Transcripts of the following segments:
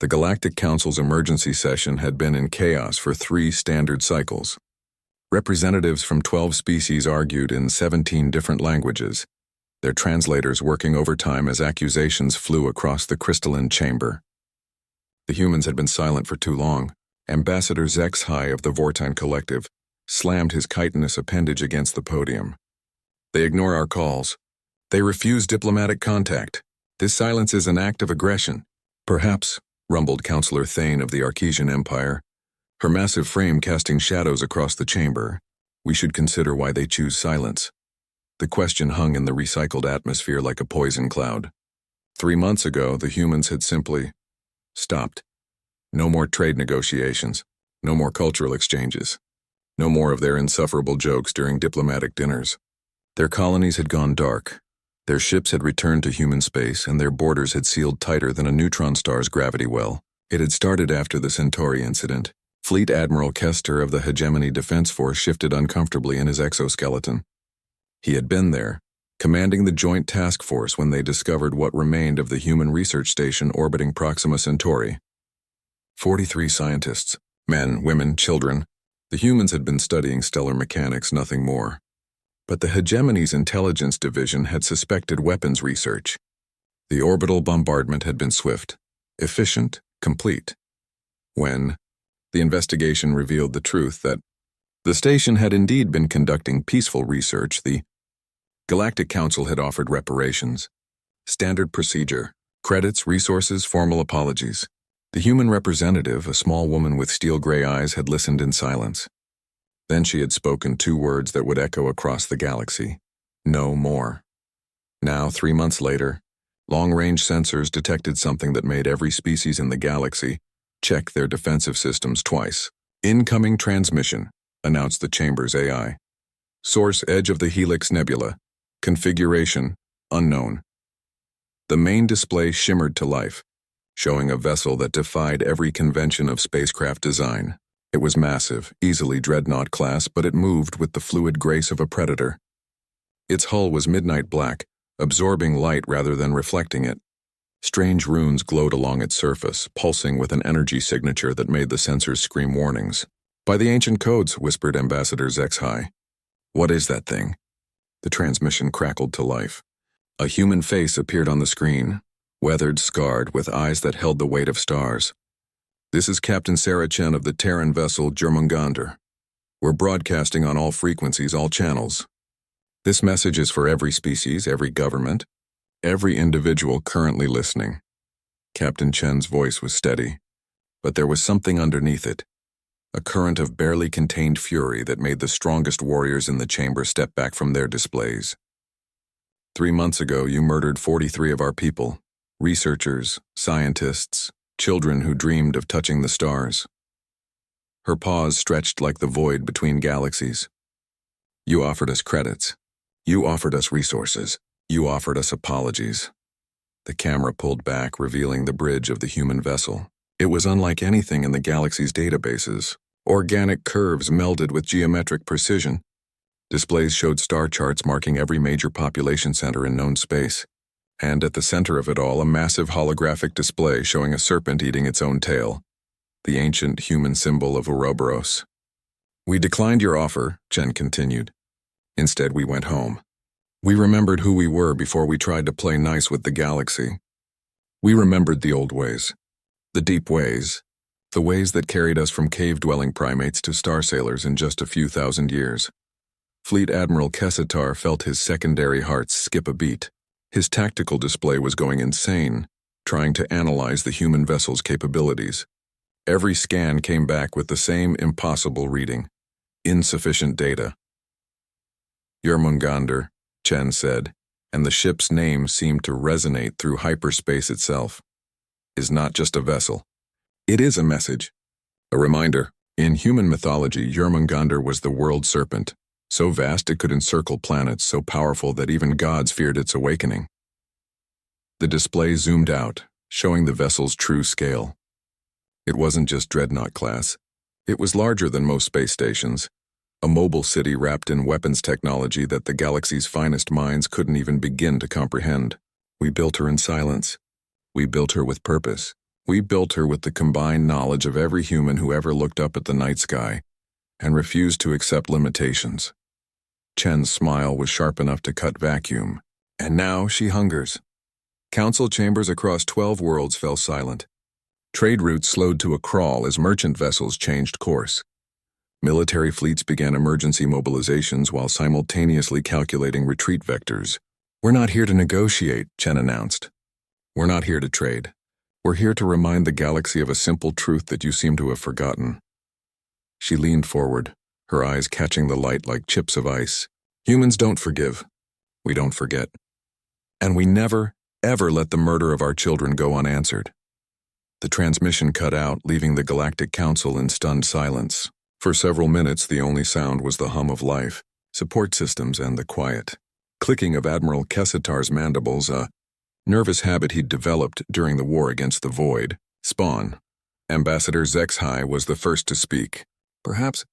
The Galactic Council's emergency session had been in chaos for 3 standard cycles. Representatives from 12 species argued in 17 different languages, their translators working overtime as accusations flew across the crystalline chamber. The humans had been silent for too long. Ambassador HFY of the Vortine Collective slammed his chitinous appendage against the podium. They ignore our calls. They refuse diplomatic contact. This silence is an act of aggression. Perhaps, rumbled Councillor Thane of the Archesian Empire, her massive frame casting shadows across the chamber, we should consider why they choose silence. The question hung in the recycled atmosphere like a poison cloud. 3 months ago, the humans had simply stopped. No more trade negotiations, no more cultural exchanges, no more of their insufferable jokes during diplomatic dinners. Their colonies had gone dark. Their ships had returned to human space, and their borders had sealed tighter than a neutron star's gravity well. It had started after the Centauri incident. Fleet Admiral Kester of the Hegemony Defense Force shifted uncomfortably in his exoskeleton. He had been there, commanding the Joint Task Force when they discovered what remained of the human research station orbiting Proxima Centauri. 43 scientists, men, women, children. The humans had been studying stellar mechanics, nothing more. But the Hegemony's intelligence division had suspected weapons research. The orbital bombardment had been swift, efficient, complete. When the investigation revealed the truth that the station had indeed been conducting peaceful research, the Galactic Council had offered reparations. Standard procedure, credits, resources, formal apologies. The human representative, a small woman with steel-gray eyes, had listened in silence. Then she had spoken 2 words that would echo across the galaxy. No more. Now, 3 months later, long-range sensors detected something that made every species in the galaxy check their defensive systems twice. Incoming transmission, announced the chamber's AI. Source: edge of the Helix Nebula. Configuration: unknown. The main display shimmered to life, showing a vessel that defied every convention of spacecraft design. It was massive, easily dreadnought class, but it moved with the fluid grace of a predator. Its hull was midnight black, absorbing light rather than reflecting it. Strange runes glowed along its surface, pulsing with an energy signature that made the sensors scream warnings. By the ancient codes, whispered Ambassador HFY. What is that thing? The transmission crackled to life. A human face appeared on the screen, weathered, scarred, with eyes that held the weight of stars. This is Captain Sarah Chen of the Terran vessel JÖRMUNGANDR. We're broadcasting on all frequencies, all channels. This message is for every species, every government, every individual currently listening. Captain Chen's voice was steady, but there was something underneath it. A current of barely contained fury that made the strongest warriors in the chamber step back from their displays. 3 months ago, you murdered 43 of our people. Researchers, scientists, children who dreamed of touching the stars. Her paws stretched like the void between galaxies. You offered us credits. You offered us resources. You offered us apologies. The camera pulled back, revealing the bridge of the human vessel. It was unlike anything in the galaxy's databases. Organic curves melded with geometric precision. Displays showed star charts marking every major population center in known space. And at the center of it all, a massive holographic display showing a serpent eating its own tail, the ancient human symbol of Ouroboros. We declined your offer, Chen continued. Instead, we went home. We remembered who we were before we tried to play nice with the galaxy. We remembered the old ways, the deep ways, the ways that carried us from cave-dwelling primates to star sailors in just a few thousand years. Fleet Admiral Kessitar felt his secondary heart skip a beat. His tactical display was going insane, trying to analyze the human vessel's capabilities. Every scan came back with the same impossible reading: insufficient data. JÖRMUNGANDR, Chen said, and the ship's name seemed to resonate through hyperspace itself, is not just a vessel. It is a message. A reminder. In human mythology, JÖRMUNGANDR was the world serpent, so vast it could encircle planets, so powerful that even gods feared its awakening. The display zoomed out, showing the vessel's true scale. It wasn't just dreadnought class. It was larger than most space stations, a mobile city wrapped in weapons technology that the galaxy's finest minds couldn't even begin to comprehend. We built her in silence. We built her with purpose. We built her with the combined knowledge of every human who ever looked up at the night sky and refused to accept limitations. Chen's smile was sharp enough to cut vacuum, and now she hungers. Council chambers across 12 worlds fell silent. Trade routes slowed to a crawl as merchant vessels changed course. Military fleets began emergency mobilizations while simultaneously calculating retreat vectors. "We're not here to negotiate," Chen announced. "We're not here to trade. We're here to remind the galaxy of a simple truth that you seem to have forgotten." She leaned forward, her eyes catching the light like chips of ice. "Humans don't forgive. We don't forget. And we never, ever let the murder of our children go unanswered." The transmission cut out, leaving the Galactic Council in stunned silence. For several minutes, the only sound was the hum of life, support systems, and the quiet clicking of Admiral Kessitar's mandibles, a nervous habit he'd developed during the war against the Void. Spawn. Ambassador Zexhai was the first to speak. Perhaps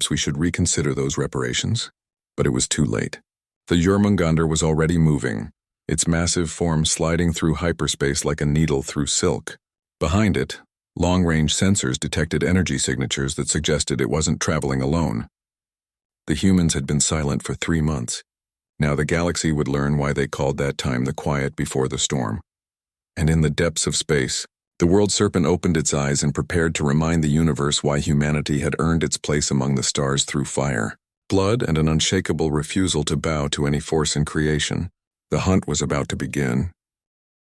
we should reconsider those reparations." But it was too late. The JÖRMUNGANDR was already moving, its massive form sliding through hyperspace like a needle through silk. Behind it, long-range sensors detected energy signatures that suggested it wasn't traveling alone. The humans had been silent for 3 months. Now the galaxy would learn why they called that time the quiet before the storm. And in the depths of space, the world serpent opened its eyes and prepared to remind the universe why humanity had earned its place among the stars through fire, blood, and an unshakable refusal to bow to any force in creation. The hunt was about to begin,